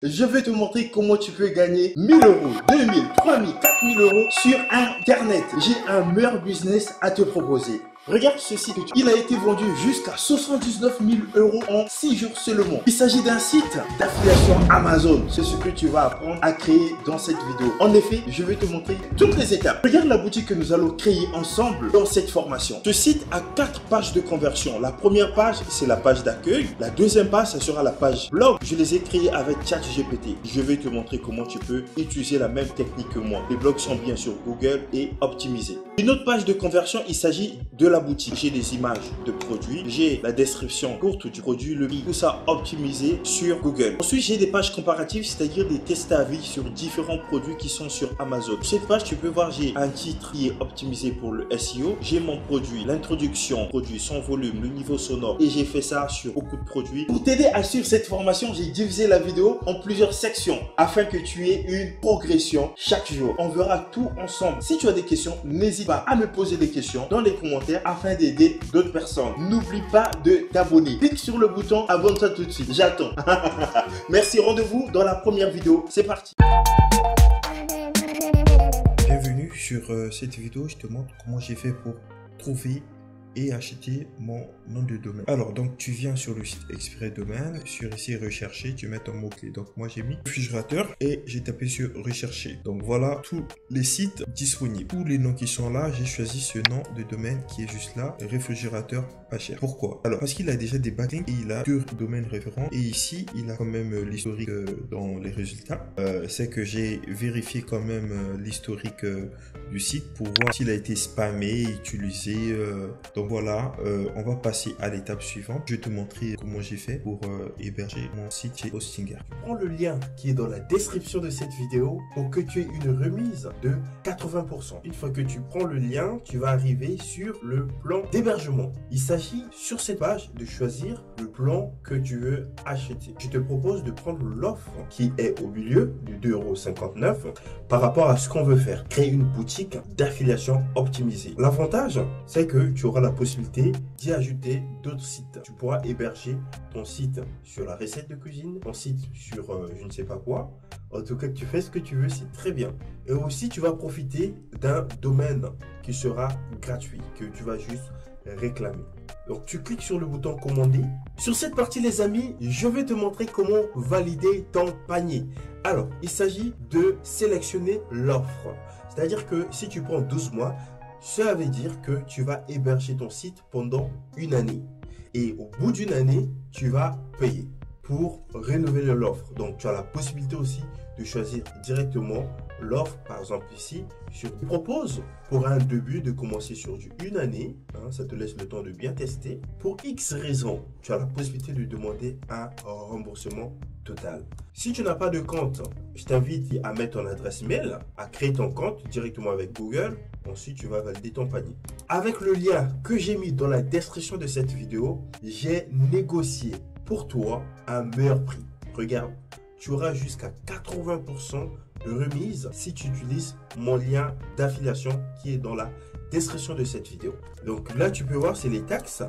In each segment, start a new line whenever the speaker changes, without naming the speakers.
Je vais te montrer comment tu peux gagner 1000 euros, 2000, 3000, 4000 euros sur Internet. J'ai un meilleur business à te proposer. Regarde ce site, il a été vendu jusqu'à 79 000 euros en 6 jours seulement. Il s'agit d'un site d'affiliation Amazon. C'est ce que tu vas apprendre à créer dans cette vidéo. En effet, je vais te montrer toutes les étapes. Regarde la boutique que nous allons créer ensemble dans cette formation. Ce site a 4 pages de conversion. La première page, c'est la page d'accueil. La deuxième page, ça sera la page blog. Je les ai créées avec ChatGPT. Je vais te montrer comment tu peux utiliser la même technique que moi. Les blogs sont bien sur Google et optimisés. Une autre page de conversion, il s'agit de la boutique. J'ai des images de produits, j'ai la description courte du produit, le prix, tout ça optimisé sur Google. Ensuite, j'ai des pages comparatives, c'est-à-dire des tests à avis sur différents produits qui sont sur Amazon. Sur cette page, tu peux voir, j'ai un titre qui est optimisé pour le SEO, j'ai mon produit, l'introduction, produit, son volume, le niveau sonore, et j'ai fait ça sur beaucoup de produits. Pour t'aider à suivre cette formation, j'ai divisé la vidéo en plusieurs sections afin que tu aies une progression chaque jour. On verra tout ensemble. Si tu as des questions, n'hésite pas à me poser des questions dans les commentaires afin d'aider d'autres personnes. N'oublie pas de t'abonner. Clique sur le bouton abonne-toi tout de suite. J'attends. Merci, rendez-vous dans la première vidéo. C'est parti.
Bienvenue sur cette vidéo. Je te montre comment j'ai fait pour trouver et acheter mon nom de domaine. Alors, donc, tu viens sur le site Exprès Domaine, sur ici rechercher, tu mets ton mot-clé. Donc, moi, j'ai mis réfrigérateur et j'ai tapé sur rechercher. Donc, voilà tous les sites disponibles. Tous les noms qui sont là, j'ai choisi ce nom de domaine qui est juste là, réfrigérateur pas cher. Pourquoi? Alors, parce qu'il a déjà des backlinks et il a 2 domaines référents. Et ici, il a quand même l'historique dans les résultats. C'est que j'ai vérifié quand même l'historique du site pour voir s'il a été spammé, utilisé. Donc voilà, on va passer à l'étape suivante. Je vais te montrer comment j'ai fait pour héberger mon site chez Hostinger.
Prends le lien qui est dans la description de cette vidéo pour que tu aies une remise de 80%. Une fois que tu prends le lien, tu vas arriver sur le plan d'hébergement. Il s'agit sur cette page de choisir le plan que tu veux acheter. Je te propose de prendre l'offre qui est au milieu du 2,59 € par rapport à ce qu'on veut faire. Créer une boutique d'affiliation optimisée. L'avantage, c'est que tu auras la possibilité d'y ajouter d'autres sites. Tu pourras héberger ton site sur la recette de cuisine, ton site sur je ne sais pas quoi. En tout cas, tu fais ce que tu veux, c'est très bien. Et aussi, tu vas profiter d'un domaine qui sera gratuit, que tu vas juste réclamer. Donc, tu cliques sur le bouton commander. Sur cette partie, les amis, je vais te montrer comment valider ton panier. Alors, il s'agit de sélectionner l'offre. C'est-à-dire que si tu prends 12 mois, cela veut dire que tu vas héberger ton site pendant une année. Et au bout d'une année, tu vas payer pour renouveler l'offre. Donc, tu as la possibilité aussi de choisir directement l'offre. Par exemple, ici, je te propose pour un début de commencer sur une année. Ça te laisse le temps de bien tester. Pour X raisons, tu as la possibilité de demander un remboursement total. Si tu n'as pas de compte, je t'invite à mettre ton adresse mail, à créer ton compte directement avec Google. Ensuite, tu vas valider ton panier. Avec le lien que j'ai mis dans la description de cette vidéo, j'ai négocié pour toi un meilleur prix. Regarde, tu auras jusqu'à 80% de remise si tu utilises mon lien d'affiliation qui est dans la description de cette vidéo. Donc là, tu peux voir, c'est les taxes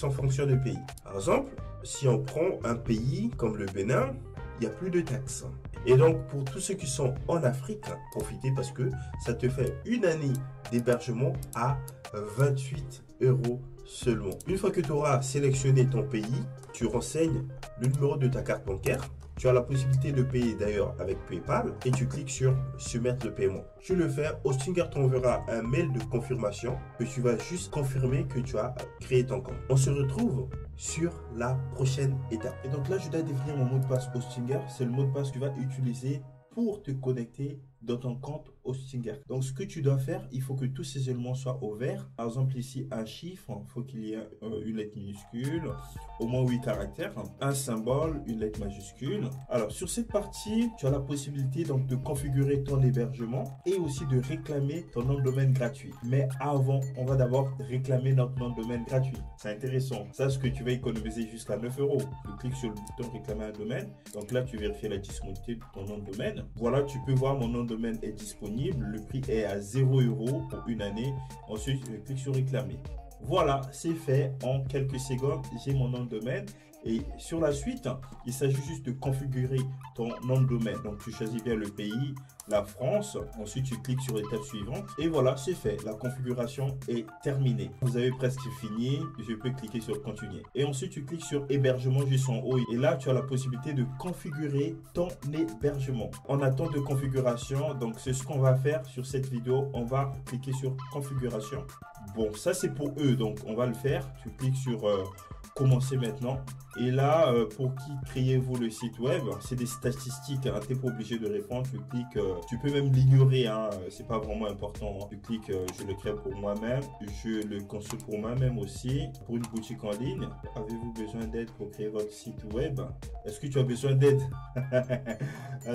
en fonction de pays. Par exemple, si on prend un pays comme le Bénin, il n'y a plus de taxes. Et donc, pour tous ceux qui sont en Afrique, profitez parce que ça te fait une année d'hébergement à 28 € seulement. Une fois que tu auras sélectionné ton pays, tu renseignes le numéro de ta carte bancaire. Tu as la possibilité de payer d'ailleurs avec PayPal et tu cliques sur soumettre le paiement. Tu le fais, Hostinger t'enverra un mail de confirmation que tu vas juste confirmer que tu as créé ton compte. On se retrouve sur la prochaine étape. Et donc là, je dois définir mon mot de passe Hostinger. C'est le mot de passe que tu vas utiliser pour te connecter dans ton compte Hostinger. Donc, ce que tu dois faire, il faut que tous ces éléments soient au vert. Par exemple, ici, un chiffre, il faut qu'il y ait une lettre minuscule, au moins 8 caractères, un symbole, une lettre majuscule. Alors, sur cette partie, tu as la possibilité donc de configurer ton hébergement et aussi de réclamer ton nom de domaine gratuit. Mais avant, on va d'abord réclamer notre nom de domaine gratuit. C'est intéressant. Sache que tu vas économiser jusqu'à 9 €. Tu cliques sur le bouton réclamer un domaine. Donc là, tu vérifies la disponibilité de ton nom de domaine. Voilà, tu peux voir mon nom de domaine est disponible. Le prix est à 0 € pour une année. Ensuite, je clique sur réclamer. Voilà, c'est fait en quelques secondes. J'ai mon nom de domaine Et sur la suite, il s'agit juste de configurer ton nom de domaine. Donc, tu choisis bien le pays, la France. Ensuite, tu cliques sur l'étape suivante. Et voilà, c'est fait. La configuration est terminée. Vous avez presque fini. Je peux cliquer sur continuer. Et ensuite, tu cliques sur hébergement juste en haut. Et là, tu as la possibilité de configurer ton hébergement. En attente de configuration, donc c'est ce qu'on va faire sur cette vidéo. On va cliquer sur configuration. Bon, ça c'est pour eux. Donc, on va le faire. Tu cliques sur commencer maintenant. Et là, pour qui créez-vous le site web? C'est des statistiques, hein, tu n'es pas obligé de répondre. Tu cliques, tu peux même l'ignorer, hein, c'est pas vraiment important. Hein. Tu cliques, je le crée pour moi-même, je le construis pour moi-même aussi. Pour une boutique en ligne, avez-vous besoin d'aide pour créer votre site web? Est-ce que tu as besoin d'aide?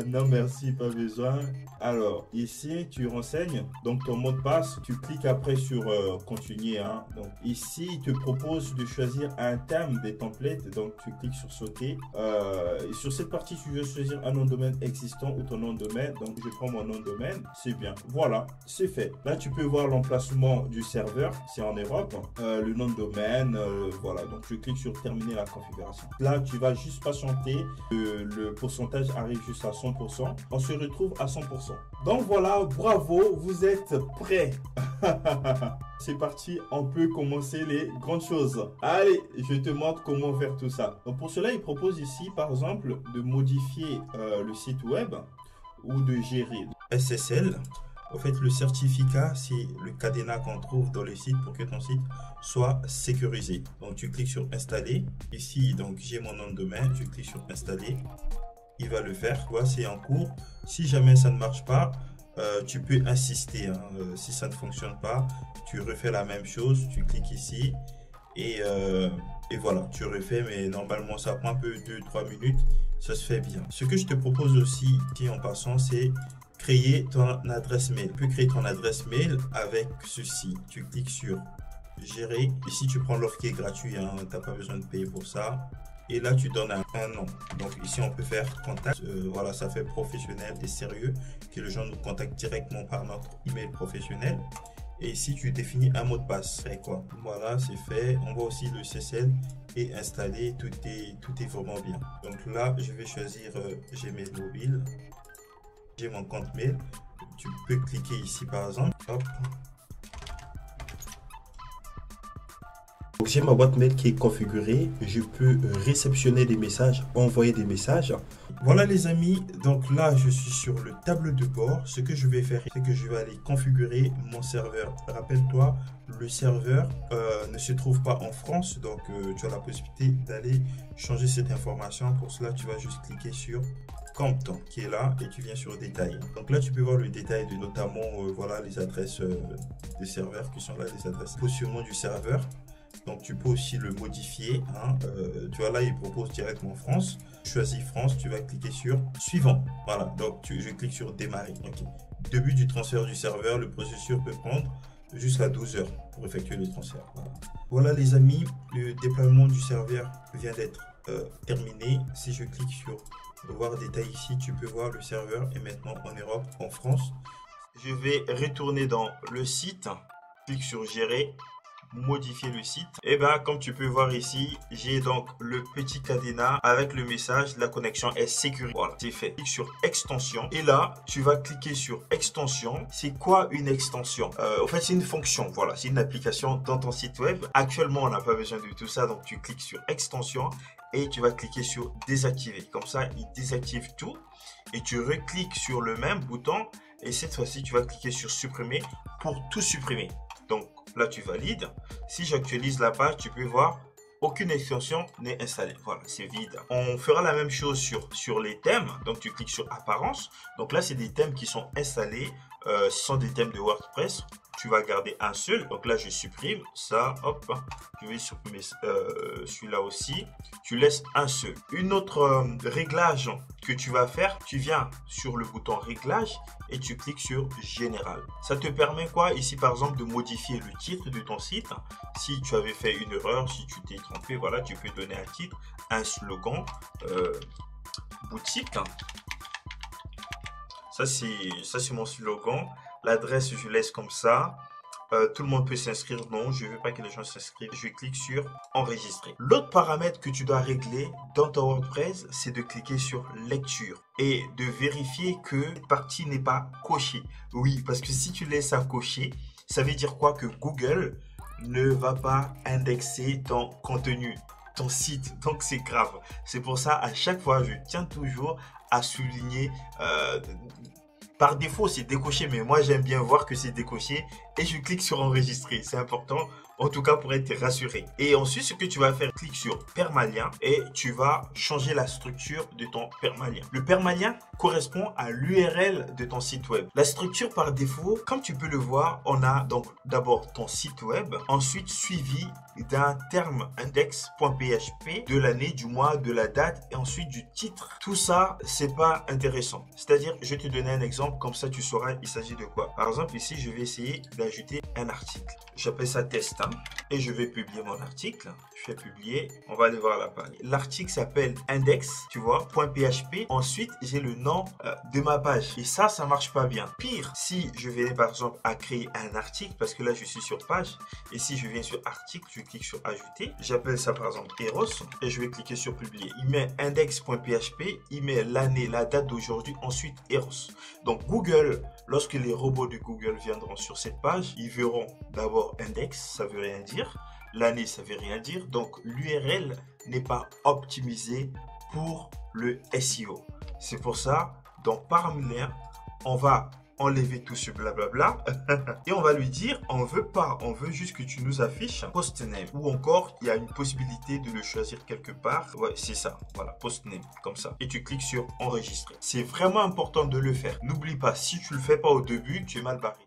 Non, merci, pas besoin. Alors, ici, tu renseignes donc ton mot de passe. Tu cliques après sur continuer. Hein. Donc, ici, il te propose de choisir un thème des templates. Donc, tu cliques sur sauter. Et sur cette partie, tu veux choisir un nom de domaine existant ou ton nom de domaine. Donc, je prends mon nom de domaine. C'est bien. Voilà, c'est fait. Là, tu peux voir l'emplacement du serveur. C'est en Europe. Le nom de domaine. Voilà. Donc, je clique sur terminer la configuration. Là, tu vas juste patienter. Le pourcentage arrive juste à 100%. On se retrouve à 100%. Donc, voilà. Bravo. Vous êtes prêts. C'est parti, on peut commencer les grandes choses. Allez, je te montre comment faire tout ça. Donc pour cela, il propose ici, par exemple, de modifier le site web ou de gérer SSL. En fait, le certificat, c'est le cadenas qu'on trouve dans le site pour que ton site soit sécurisé. Donc, tu cliques sur installer. Ici, donc j'ai mon nom de domaine. Je clique sur installer. Il va le faire. Voilà, c'est en cours. Si jamais ça ne marche pas, tu peux insister. Hein. Si ça ne fonctionne pas, tu refais la même chose. Tu cliques ici et voilà, tu refais. Mais normalement, ça prend un peu 2-3 minutes. Ça se fait bien. Ce que je te propose aussi, en passant, c'est créer ton adresse mail. Tu peux créer ton adresse mail avec ceci. Tu cliques sur gérer. Ici, tu prends l'offre qui est gratuite. Hein. Tu n'as pas besoin de payer pour ça. Et là, tu donnes un nom. Donc ici, on peut faire contact. Voilà, ça fait professionnel et sérieux. Que les gens nous contactent directement par notre email professionnel. Et ici, tu définis un mot de passe. Et quoi? Voilà, c'est fait. On voit aussi le CSL et installé. Tout est vraiment bien. Donc là, je vais choisir Gmail mobile. J'ai mon compte mail. Tu peux cliquer ici par exemple. Hop.
J'ai ma boîte mail qui est configurée. Je peux réceptionner des messages, envoyer des messages.
Voilà les amis, donc là je suis sur le tableau de bord. Ce que je vais faire, c'est que je vais aller configurer mon serveur. Rappelle-toi, le serveur ne se trouve pas en France, donc tu as la possibilité d'aller changer cette information. Pour cela, tu vas juste cliquer sur Compte qui est là et tu viens sur détail. Donc là, tu peux voir le détail de notamment voilà les adresses des serveurs qui sont là, les adresses positionnement du serveur. Donc tu peux aussi le modifier. Hein. Tu vois là, il propose directement France. Choisis France, tu vas cliquer sur suivant. Voilà, donc je clique sur démarrer. Okay. Début du transfert du serveur, le processus peut prendre jusqu'à 12 heures pour effectuer le transfert. Voilà les amis, le déploiement du serveur vient d'être terminé. Si je clique sur voir détail ici, tu peux voir le serveur est maintenant en Europe, en France. Je vais retourner dans le site, clique sur gérer. Modifier le site. Et bien comme tu peux voir ici, j'ai donc le petit cadenas avec le message la connexion est sécurisée. Voilà, c'est fait. Clique sur extension et là tu vas cliquer sur extension. C'est quoi une extension? En fait c'est une fonction. Voilà, c'est une application dans ton site web. Actuellement on n'a pas besoin de tout ça, donc tu cliques sur extension et tu vas cliquer sur désactiver. Comme ça il désactive tout et tu recliques sur le même bouton et cette fois-ci tu vas cliquer sur supprimer pour tout supprimer. Donc là, tu valides. Si j'actualise la page, tu peux voir aucune extension n'est installée. Voilà, c'est vide. On fera la même chose sur les thèmes. Donc, tu cliques sur apparence. Donc là, c'est des thèmes qui sont installés. Ce sont des thèmes de WordPress. Tu vas garder un seul. Donc là, je supprime ça. Hop, je vais supprimer celui-là aussi. Tu laisses un seul. Une autre réglage que tu vas faire, tu viens sur le bouton réglage et tu cliques sur général. Ça te permet quoi ici par exemple de modifier le titre de ton site. Si tu avais fait une erreur, si tu t'es trompé, voilà, tu peux donner un titre, un slogan, boutique. Ça c'est mon slogan. L'adresse je laisse comme ça. tout le monde peut s'inscrire. Non, je ne veux pas que les gens s'inscrivent. Je clique sur enregistrer. L'autre paramètre que tu dois régler dans ton WordPress, c'est de cliquer sur lecture et de vérifier que cette partie n'est pas cochée. Oui, parce que si tu laisses ça cocher, ça veut dire quoi? Que Google ne va pas indexer ton contenu, ton site. Donc c'est grave. C'est pour ça, à chaque fois, je tiens toujours à souligner. Par défaut, c'est décoché, mais moi, j'aime bien voir que c'est décoché et je clique sur enregistrer. C'est important, en tout cas, pour être rassuré. Et ensuite, ce que tu vas faire, clique sur permalien et tu vas changer la structure de ton permalien. Le permalien correspond à l'URL de ton site web. La structure par défaut, comme tu peux le voir, on a donc d'abord ton site web, ensuite suivi d'un terme index.php, de l'année, du mois, de la date et ensuite du titre. Tout ça, c'est pas intéressant. C'est-à-dire, je vais te donner un exemple, comme ça tu sauras il s'agit de quoi. Par exemple, ici, je vais essayer d'ajouter un article. J'appelle ça test et je vais publier mon article. Je fais publier, on va aller voir la page. L'article s'appelle index, tu vois, .php. Ensuite, j'ai le nom de ma page. Et ça marche pas bien. Pire, si je venais par exemple à créer un article, parce que là, je suis sur page. Et si je viens sur article, je clique sur ajouter. J'appelle ça par exemple Eros et je vais cliquer sur publier. Il met index.php, il met l'année, la date d'aujourd'hui, ensuite Eros. Donc Google, lorsque les robots de Google viendront sur cette page, ils verront d'abord index, ça veut rien dire. L'année, ça veut rien dire. Donc, l'URL n'est pas optimisé pour le SEO. C'est pour ça, dans paramètres, on va enlever tout ce blabla et on va lui dire, on veut pas, on veut juste que tu nous affiches postname. Ou encore, il y a une possibilité de le choisir quelque part. Ouais, c'est ça. Voilà, postname, comme ça. Et tu cliques sur enregistrer. C'est vraiment important de le faire. N'oublie pas, si tu le fais pas au début, tu es mal barré.